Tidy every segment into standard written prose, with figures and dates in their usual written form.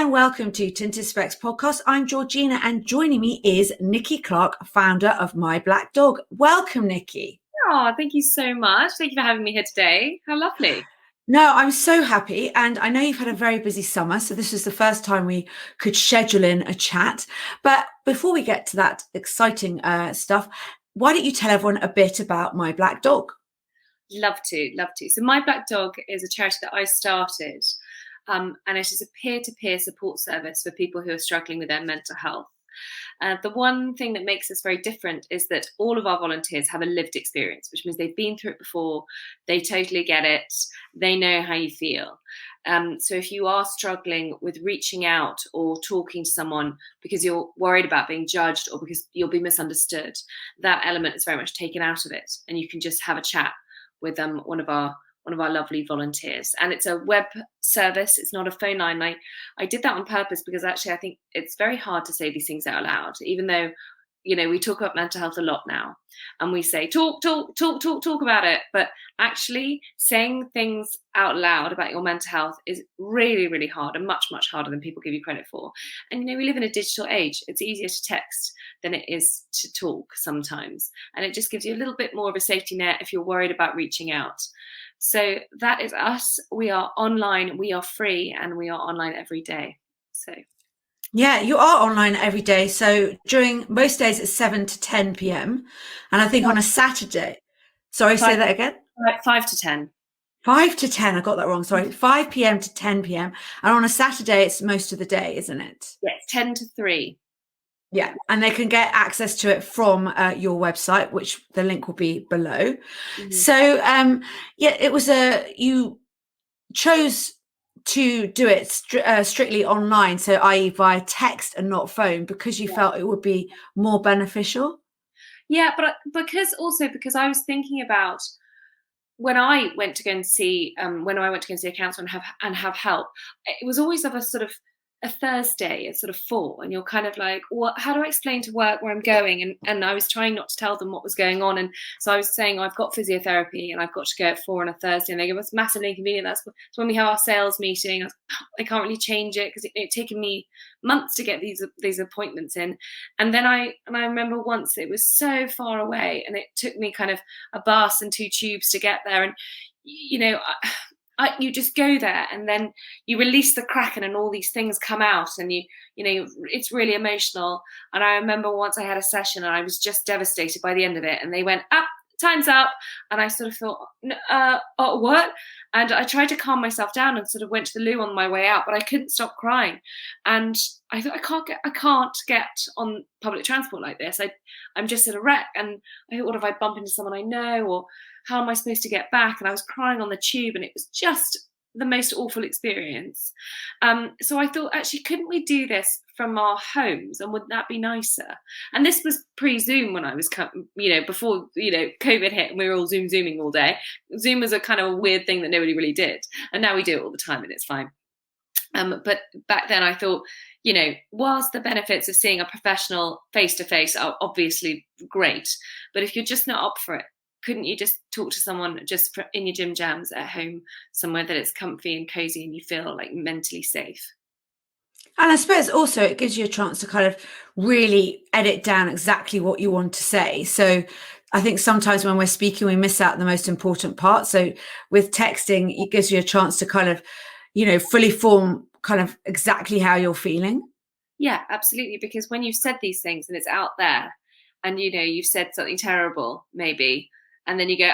and welcome to Tinted Specs Podcast. I'm Georgina and joining me is Niki Clark, founder of My Black Dog. Welcome, Niki. Oh, thank you so much. Thank you for having me here today. How lovely. No, I'm so happy. And I know you've had a very busy summer, so this is the first time we could schedule in a chat. But before we get to that exciting stuff, why don't you tell everyone a bit about My Black Dog? Love to. So My Black Dog is a charity that I started, and it is a peer-to-peer support service for people who are struggling with their mental health. The one thing that makes us very different is that all of our volunteers have a lived experience, which means they've been through it before, they totally get it, they know how you feel. So if you are struggling with reaching out or talking to someone because you're worried about being judged or because you'll be misunderstood, that element is very much taken out of it, and you can just have a chat with one of our lovely volunteers. And it's a web service. It's not a phone line. I did that on purpose because actually I think it's very hard to say these things out loud, even though, you know, we talk about mental health a lot now and we say, talk about it. But actually saying things out loud about your mental health is really, really hard and much, much harder than people give you credit for. And, you know, we live in a digital age. It's easier to text than it is to talk sometimes. And it just gives you a little bit more of a safety net if you're worried about reaching out. So that is us. We are online, we are free, and we are online every day. So yeah, you are online every day. So during most days it's 7 to 10 p.m. And I think on a Saturday, say that again. 5 to 10. 5 to 10. I got that wrong. Sorry. 5 p.m. to 10 p.m. And on a Saturday, it's most of the day, isn't it? Yes, 10 to 3. Yeah, and they can get access to it from your website, which the link will be below. Mm-hmm. So, it was you chose to do it strictly online, so i.e. via text and not phone, because you felt it would be more beneficial. Yeah, but because I was thinking about when I went to go and see a counsellor and have help, it was always of a sort of a Thursday at sort of 4, and you're kind of like, what? How do I explain to work where I'm going? And I was trying not to tell them what was going on, and so I was saying, I've got physiotherapy and I've got to go at 4 on a Thursday, and they go, it's massively inconvenient. That's when we have our sales meeting. I can't really change it because it's taken me months to get these appointments in, and then I remember once it was so far away, and it took me kind of a bus and 2 tubes to get there, and you know. You just go there and then you release the kraken and all these things come out, and you know it's really emotional. And I remember once I had a session and I was just devastated by the end of it, and they went, time's up, and I sort of thought, what? And I tried to calm myself down and sort of went to the loo on my way out, but I couldn't stop crying. And I thought, I can't get on public transport like this. I'm just at a wreck. And I thought, what if I bump into someone I know, or how am I supposed to get back? And I was crying on the tube, and it was just the most awful experience. So I thought, actually, couldn't we do this from our homes, and wouldn't that be nicer? And this was pre-Zoom when I was, before, COVID hit and we were all Zooming all day. Zoom was a kind of a weird thing that nobody really did. And now we do it all the time and it's fine. But back then I thought, whilst the benefits of seeing a professional face-to-face are obviously great, but if you're just not up for it, couldn't you just talk to someone just in your jimjams at home, somewhere that it's comfy and cozy and you feel like mentally safe? And I suppose also it gives you a chance to kind of really edit down exactly what you want to say. So I think sometimes when we're speaking, we miss out the most important part. So with texting, it gives you a chance to kind of, fully form kind of exactly how you're feeling. Yeah, absolutely. Because when you've said these things and it's out there and, you've said something terrible, maybe, and then you go,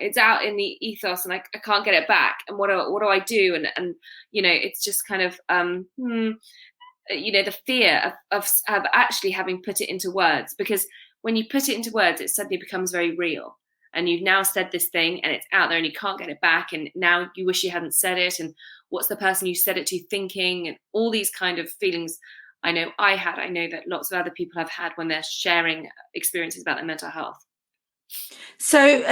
it's out in the ethos and I can't get it back. And what do I do? And it's just kind of, the fear of actually having put it into words, because when you put it into words, it suddenly becomes very real. And you've now said this thing and it's out there and you can't get it back. And now you wish you hadn't said it. And what's the person you said it to thinking? And all these kind of feelings I know I had. I know that lots of other people have had when they're sharing experiences about their mental health. So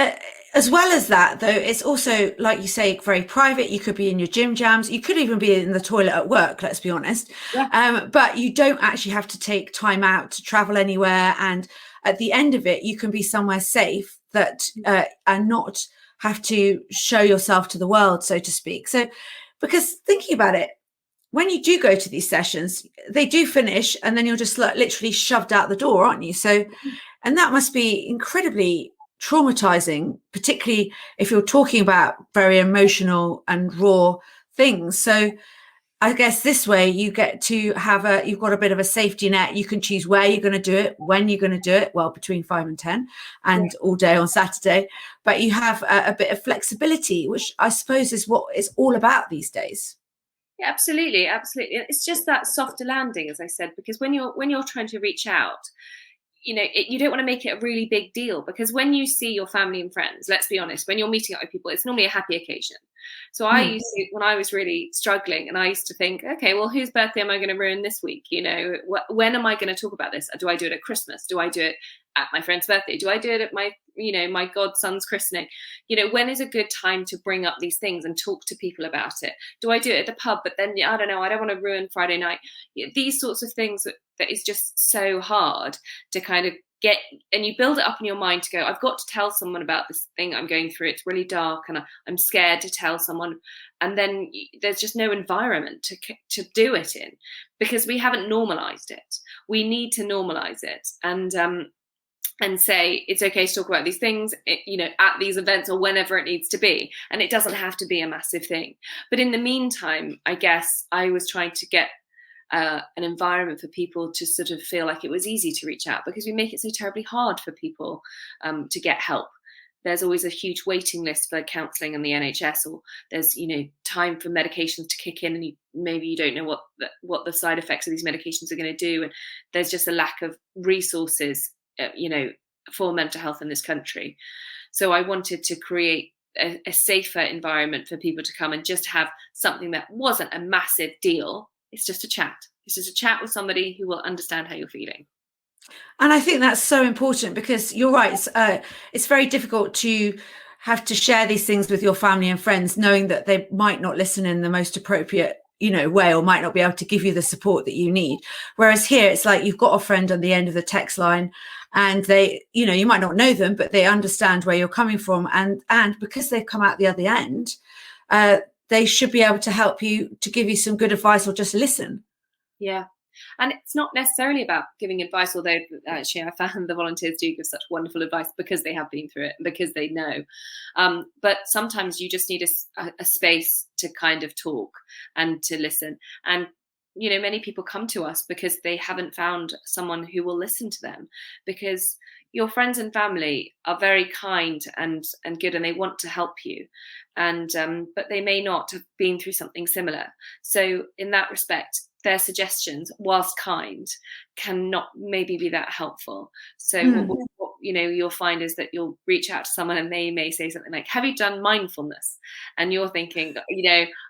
as well as that, though, it's also, like you say, very private. You could be in your jimjams. You could even be in the toilet at work, let's be honest. Yeah. But you don't actually have to take time out to travel anywhere. And at the end of it, you can be somewhere safe that and not have to show yourself to the world, so to speak. So because thinking about it, when you do go to these sessions, they do finish and then you're just like literally shoved out the door, aren't you? So, and that must be incredibly traumatizing, particularly if you're talking about very emotional and raw things. So I guess this way you get to have you've got a bit of a safety net. You can choose where you're going to do it, when you're going to do it, well, between 5 and 10 and all day on Saturday, but you have a bit of flexibility, which I suppose is what it's all about these days. Yeah, absolutely. It's just that softer landing, as I said, because when you're trying to reach out, you don't want to make it a really big deal, because when you see your family and friends, let's be honest, when you're meeting up with people, it's normally a happy occasion. So I used to, when I was really struggling, and I used to think, okay, well, whose birthday am I going to ruin this week? When am I going to talk about this? Do I do it at Christmas? Do I do it at my friend's birthday? Do I do it at my godson's christening? When is a good time to bring up these things and talk to people about it? Do I do it at the pub? But then, I don't know, I don't want to ruin Friday night. These sorts of things that is just so hard to kind of get, and you build it up in your mind to go, I've got to tell someone about this thing I'm going through. It's really dark and I'm scared to tell someone. And then there's just no environment to do it in, because we haven't normalized it. We need to normalize it and say it's okay to talk about these things, at these events or whenever it needs to be. And it doesn't have to be a massive thing. But in the meantime, I guess I was trying to get an environment for people to sort of feel like it was easy to reach out, because we make it so terribly hard for people to get help. There's always a huge waiting list for counselling in the NHS, or there's time for medications to kick in, and maybe you don't know what the side effects of these medications are going to do, and there's just a lack of resources for mental health in this country. So I wanted to create a safer environment for people to come and just have something that wasn't a massive deal. It's just a chat. It's just a chat with somebody who will understand how you're feeling. And I think that's so important, because you're right. It's very difficult to have to share these things with your family and friends, knowing that they might not listen in the most appropriate, way, or might not be able to give you the support that you need. Whereas here, it's like you've got a friend on the end of the text line, and they, you might not know them, but they understand where you're coming from. And because they've come out the other end, they should be able to help you, to give you some good advice, or just listen. Yeah. And it's not necessarily about giving advice, although actually I found the volunteers do give such wonderful advice because they have been through it and because they know. But sometimes you just need a space to kind of talk and to listen. And many people come to us because they haven't found someone who will listen to them, because your friends and family are very kind and good, and they want to help you, and but they may not have been through something similar. So in that respect, their suggestions, whilst kind, cannot maybe be that helpful. So what you'll find is that you'll reach out to someone and they may say something like, have you done mindfulness? And you're thinking,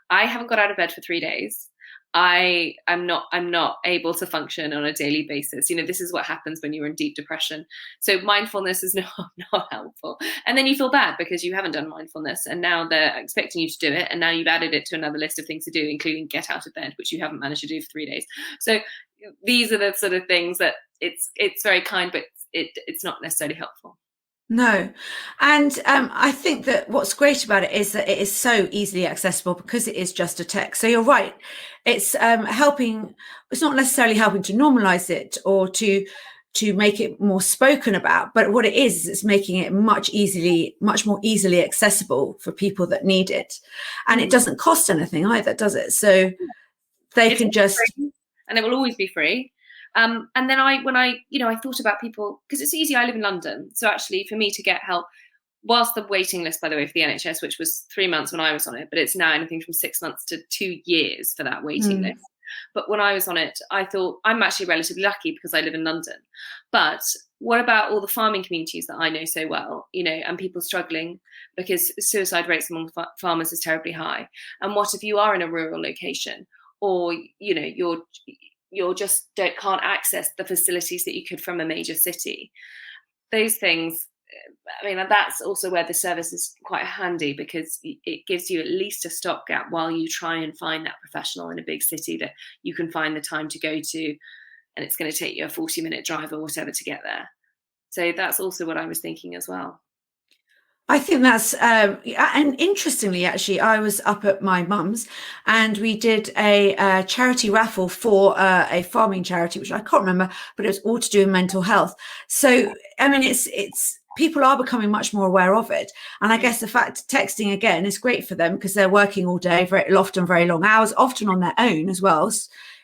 I haven't got out of bed for 3 days. I'm not able to function on a daily basis. This is what happens when you're in deep depression. So mindfulness is not helpful. And then you feel bad because you haven't done mindfulness, and now they're expecting you to do it. And now you've added it to another list of things to do, including get out of bed, which you haven't managed to do for 3 days. So these are the sort of things that it's very kind, but it's not necessarily helpful. No. And I think that what's great about it is that it is so easily accessible, because it is just a text. So you're right. It's helping. It's not necessarily helping to normalize it or to make it more spoken about. But what it is it's making it much more easily accessible for people that need it. And it doesn't cost anything either, does it? So they can just. Free, and it will always be free. And then I thought about people, because it's easy. I live in London. So actually for me to get help, whilst the waiting list, by the way, for the NHS, which was 3 months when I was on it, but it's now anything from 6 months to 2 years for that waiting list. But when I was on it, I thought I'm actually relatively lucky because I live in London. But what about all the farming communities that I know so well, and people struggling because suicide rates among farmers is terribly high? And what if you are in a rural location, or, you're just can't access the facilities that you could from a major city? Those things, that's also where the service is quite handy, because it gives you at least a stopgap while you try and find that professional in a big city that you can find the time to go to, and it's going to take you a 40-minute drive or whatever to get there. So that's also what I was thinking as well. I think that's, and interestingly, actually, I was up at my mum's and we did a charity raffle for a farming charity, which I can't remember, but it was all to do with mental health. So, I mean, it's people are becoming much more aware of it. And I guess the fact texting again is great for them because they're working all day, very often very long hours, often on their own as well,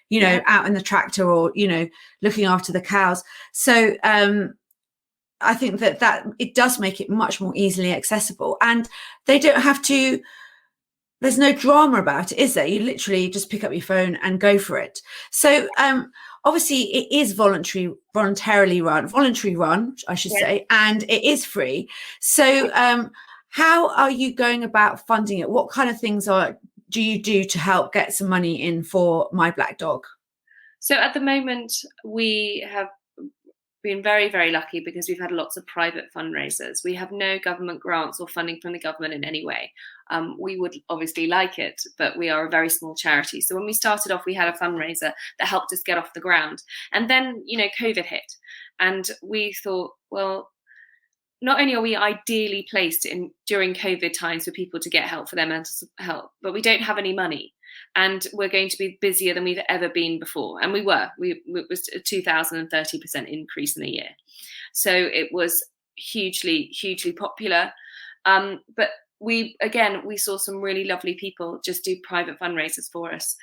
you know, out in the tractor or, you know, looking after the cows. So, I think that it does make it much more easily accessible, and they don't have to. There's no drama about it, is there? You literally just pick up your phone and go for it. So obviously, it is voluntary run, I should say, and it is free. So how are you going about funding it? What kind of things do you do to help get some money in for My Black Dog? So at the moment, we have been very, very lucky because we've had lots of private fundraisers. We have no government grants or funding from the government in any way. We would obviously like it, but we are a very small charity. So when we started off, we had a fundraiser that helped us get off the ground. And then, you know, COVID hit. And we thought, well, not only are we ideally placed during COVID times for people to get help for their mental health, but we don't have any money. And we're going to be busier than we've ever been before. And it was a 2,030% increase in a year. So it was hugely, hugely popular. But we saw some really lovely people just do private fundraisers for us.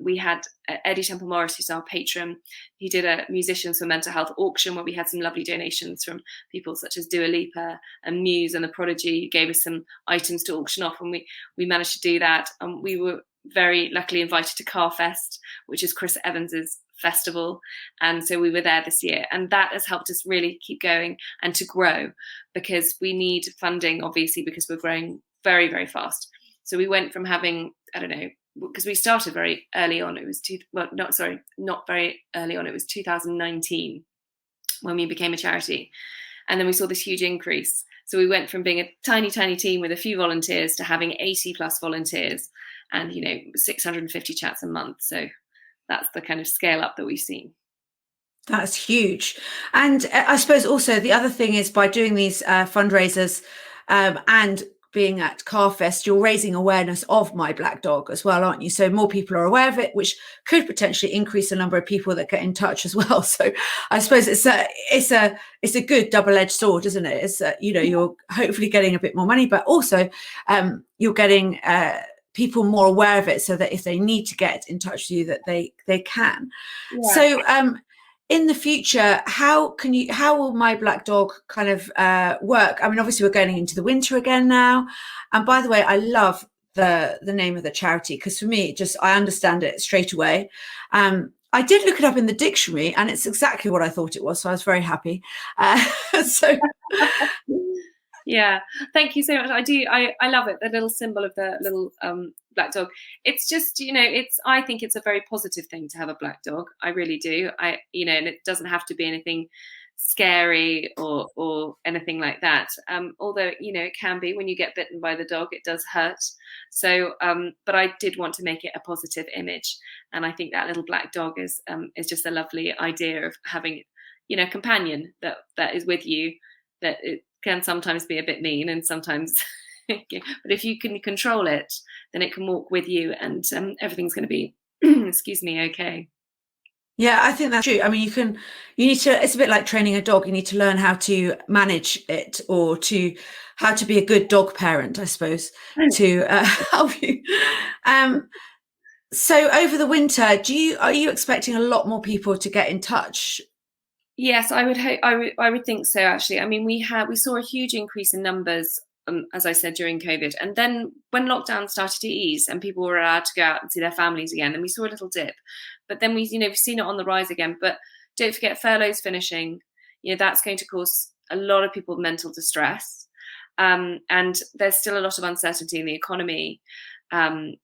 We had Eddie Temple Morris, who's our patron. He did a Musicians for Mental Health auction where we had some lovely donations from people such as Dua Lipa and Muse and The Prodigy, who gave us some items to auction off, and we managed to do that. We were very luckily invited to Carfest, which is Chris Evans's festival, and so we were there this year, and that has helped us really keep going and to grow, because we need funding, obviously, because we're growing very, very fast. So we went from having, I don't know, because we started very early on. It was not very early on. It was 2019 when we became a charity, and then we saw this huge increase. So we went from being a tiny, tiny team with a few volunteers to having 80 plus volunteers and, you know, 650 chats a month. So that's the kind of scale up that we've seen. That's huge. And I suppose also the other thing is by doing these fundraisers and being at Carfest, you're raising awareness of My Black Dog as well, aren't you? So more people are aware of it, which could potentially increase the number of people that get in touch as well. So I suppose it's a good double-edged sword, isn't it? It's you know, you're hopefully getting a bit more money, but also you're getting people more aware of it, so that if they need to get in touch with you, that they can. Yeah. So in the future, how will My Black Dog kind of work? I mean, obviously we're going into the winter again now. And by the way, I love the name of the charity, because for me, I understand it straight away. I did look it up in the dictionary and it's exactly what I thought it was. So I was very happy. Yeah, thank you so much. I love it. The little symbol of the little black dog. It's just, you know, I think it's a very positive thing to have a black dog. I really do. And it doesn't have to be anything scary or anything like that. Although, you know, it can be when you get bitten by the dog, it does hurt. So, but I did want to make it a positive image. And I think that little black dog is just a lovely idea of having, you know, a companion that is with you, that it can sometimes be a bit mean and sometimes but if you can control it, then it can walk with you and everything's going to be okay. Yeah, I think that's true. I mean, it's a bit like training a dog. You need to learn how to manage it, or how to be a good dog parent, I suppose, to help you. So over the winter, are you expecting a lot more people to get in touch? Yes, I would hope. I would think so. Actually, I mean, we saw a huge increase in numbers, as I said, during COVID, and then when lockdown started to ease and people were allowed to go out and see their families again, then we saw a little dip. But then we've seen it on the rise again. But don't forget, furloughs finishing. You know, that's going to cause a lot of people mental distress, and there's still a lot of uncertainty in the economy, and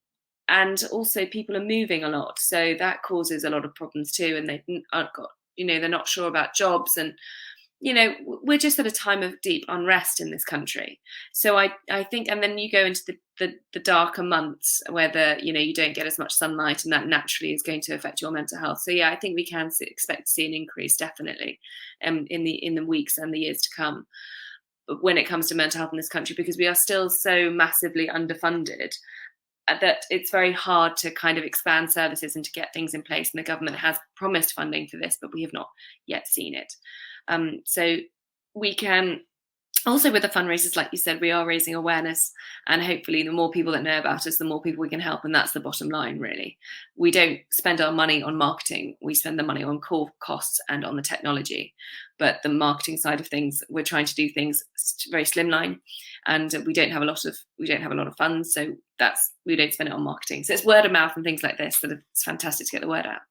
also people are moving a lot, so that causes a lot of problems too, and they're not sure about jobs, and we're just at a time of deep unrest in this country. So I think, and then you go into the darker months where you don't get as much sunlight, and that naturally is going to affect your mental health. So yeah, I think we can expect to see an increase definitely in the weeks and the years to come. when it comes to mental health in this country, because we are still so massively underfunded that it's very hard to kind of expand services and to get things in place. And the government has promised funding for this, but we have not yet seen it. So we can also, with the fundraisers, like you said, we are raising awareness, and hopefully the more people that know about us, the more people we can help. And that's the bottom line, really. We don't spend our money on marketing. We spend the money on core costs and on the technology. But the marketing side of things, we're trying to do things very slimline, and we don't have a lot of funds. So we don't spend it on marketing. So it's word of mouth and things like this that it's fantastic to get the word out.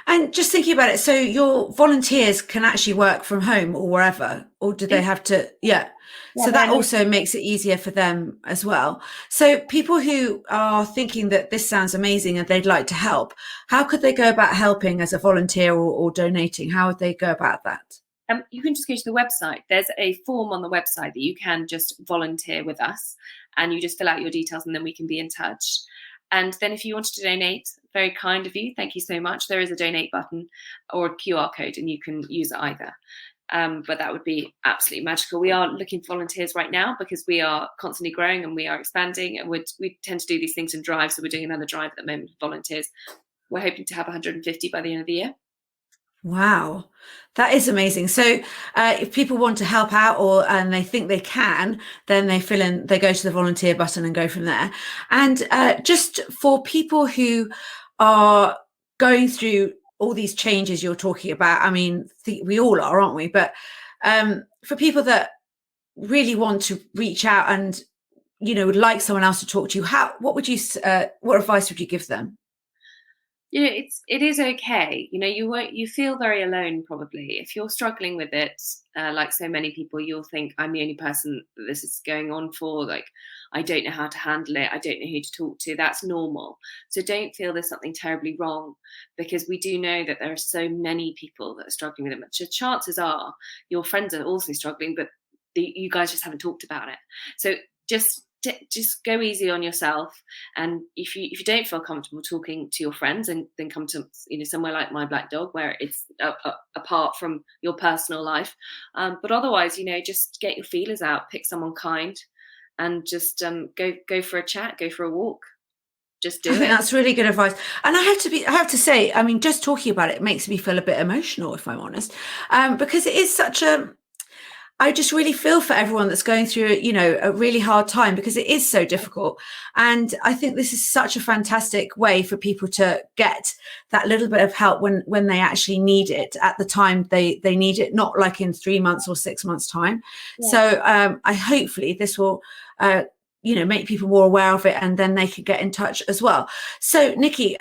And just thinking about it, so your volunteers can actually work from home or wherever, or do they have to? Yeah. So that also makes it easier for them as well. So people who are thinking that this sounds amazing and they'd like to help, how could they go about helping as a volunteer or donating? How would they go about that? You can just go to the website. There's a form on the website that you can just volunteer with us, and you just fill out your details, and then we can be in touch. And then if you wanted to donate, very kind of you, thank you so much. There is a donate button or a QR code, and you can use either. But that would be absolutely magical. We are looking for volunteers right now because we are constantly growing and we are expanding, and we tend to do these things in drives. So we're doing another drive at the moment with volunteers. We're hoping to have 150 by the end of the year. Wow, that is amazing. So if people want to help out and they think they can, then they go to the volunteer button and go from there. And just for people who are going through all these changes you're talking about, I mean, we all are, aren't we? But for people that really want to reach out and, would like someone else to talk to you, what advice would you give them? It is okay. You feel very alone probably if you're struggling with it. Like so many people, you'll think I'm the only person that this is going on for. Like, I don't know how to handle it. I don't know who to talk to. That's normal. So don't feel there's something terribly wrong, because we do know that there are so many people that are struggling with it. So chances are your friends are also struggling, but you guys just haven't talked about it. So just go easy on yourself, and if you don't feel comfortable talking to your friends, and then come to somewhere like My Black Dog, where it's apart from your personal life, but otherwise just get your feelers out, pick someone kind, and just go for a chat, go for a walk. Just do it. I think that's really good advice. And I have to say, I mean, just talking about it makes me feel a bit emotional, if I'm honest, because it is such I just really feel for everyone that's going through, a really hard time, because it is so difficult. And I think this is such a fantastic way for people to get that little bit of help when they actually need it at the time they need it, not like in 3 months or 6 months time. Yeah. So I hopefully this will, make people more aware of it, and then they can get in touch as well. So Niki,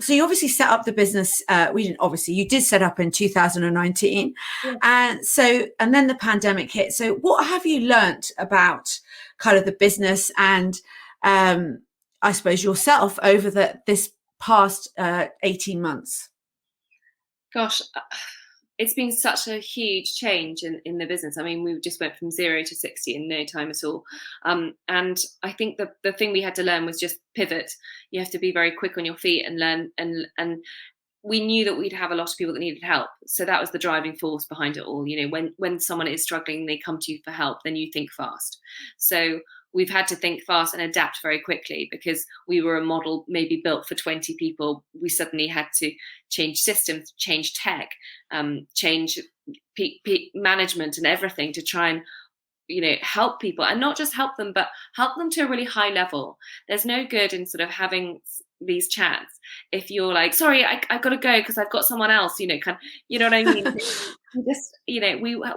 so you obviously set up the business. You did set up in 2019. Yeah. And then the pandemic hit. So what have you learnt about kind of the business and I suppose yourself over this past 18 months? Gosh, it's been such a huge change in the business. I mean, we just went from 0 to 60 in no time at all. And I think the thing we had to learn was just pivot. You have to be very quick on your feet and learn. And we knew that we'd have a lot of people that needed help. So that was the driving force behind it all. When someone is struggling, they come to you for help, then you think fast. So we've had to think fast and adapt very quickly, because we were a model maybe built for 20 people. We suddenly had to change systems, change tech, change management and everything to try and help people, and not just help them, but help them to a really high level. There's no good in sort of having these chats if you're like, sorry, I've got to go because I've got someone else, you know what I mean?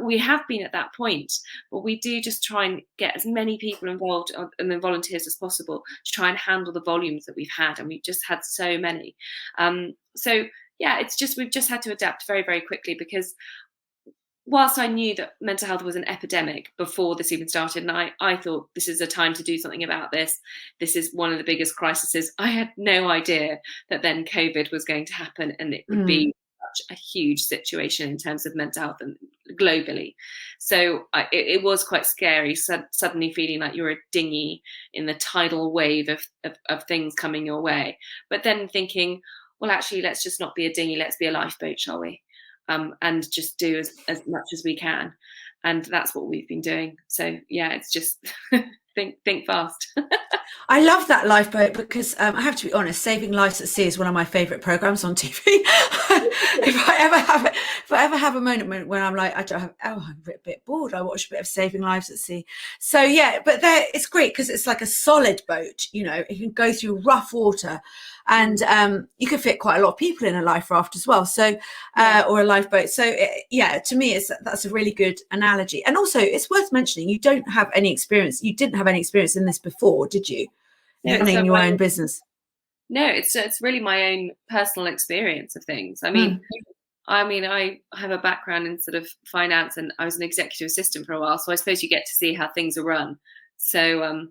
We have been at that point, but we do just try and get as many people involved and then volunteers as possible to try and handle the volumes that we've had, and we've just had so many. So yeah, we've just had to adapt very, very quickly, because whilst I knew that mental health was an epidemic before this even started, and I thought this is a time to do something about this. This is one of the biggest crises. I had no idea that then COVID was going to happen, and it would be such a huge situation in terms of mental health and globally. So it was quite scary, suddenly feeling like you're a dinghy in the tidal wave of things coming your way. But then thinking, well, actually, let's just not be a dinghy. Let's be a lifeboat, shall we? And just do as much as we can. And that's what we've been doing. So yeah, it's just think fast. I love that lifeboat because I have to be honest, Saving Lives at Sea is one of my favourite programmes on TV. if I ever have a moment when I'm like, I'm a bit bored, I watch a bit of Saving Lives at Sea. So yeah, but it's great because it's like a solid boat, you know, it can go through rough water, and you can fit quite a lot of people in a life raft as well. So or a lifeboat. So to me, that's a really good analogy. And also, it's worth mentioning you didn't have any experience in this before, did you? No, Running your own business. No, it's really my own personal experience of things. I mean, I have a background in sort of finance, and I was an executive assistant for a while, so I suppose you get to see how things are run. So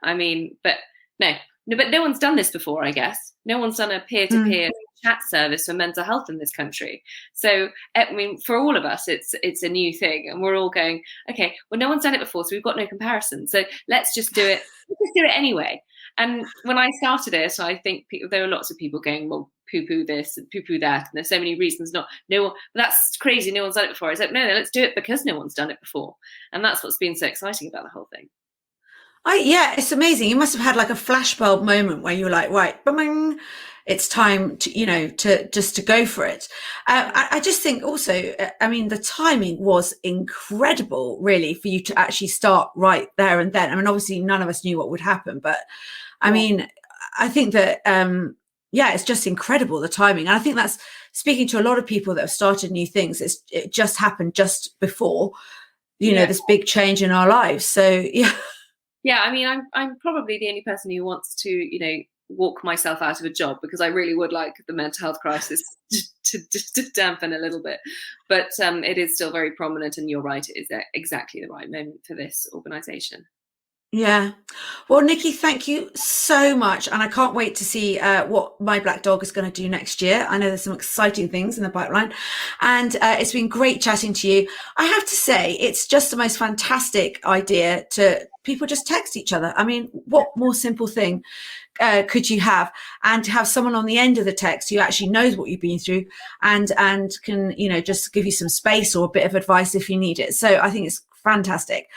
I mean, but no one's done this before, I guess. No one's done a peer-to-peer chat service for mental health in this country. So I mean, for all of us, it's a new thing, and we're all going, okay, well, no one's done it before, so we've got no comparison. So let's just do it. Let's just do it anyway. And when I started it, I think there were lots of people going, well, poo-poo this and poo-poo that, and there's so many reasons that's crazy, no one's done it before. I said, no, let's do it because no one's done it before. And that's what's been so exciting about the whole thing. It's amazing. You must have had like a flashbulb moment where you were like, right, it's time to go for it. I just think also, I mean, the timing was incredible, really, for you to actually start right there and then. I mean, obviously, none of us knew what would happen, but I mean, I think that, it's just incredible, the timing. And I think that's speaking to a lot of people that have started new things. It just happened just before, this big change in our lives. So, yeah. Yeah, I mean, I'm probably the only person who wants to, walk myself out of a job, because I really would like the mental health crisis to dampen a little bit. But it is still very prominent, and you're right, it is exactly the right moment for this organisation. Yeah. Well, Niki, thank you so much. And I can't wait to see what My Black Dog is going to do next year. I know there's some exciting things in the pipeline. And it's been great chatting to you. I have to say, it's just the most fantastic idea to people just text each other. I mean, what more simple thing could you have? And to have someone on the end of the text who actually knows what you've been through and can, just give you some space or a bit of advice if you need it. So I think it's fantastic.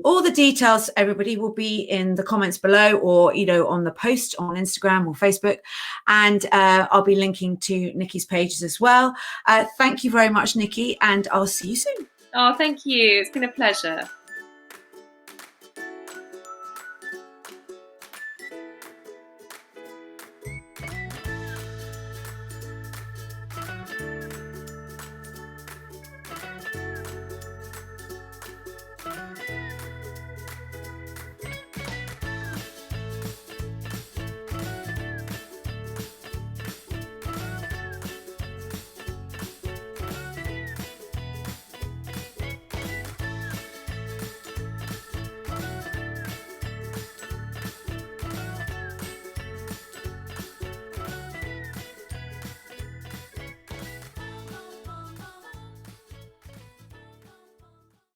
All the details, everybody, will be in the comments below, or on the post on Instagram or Facebook, and I'll be linking to Niki's pages as well. Thank you very much, Niki, and I'll see you soon. Oh, thank you. It's been a pleasure.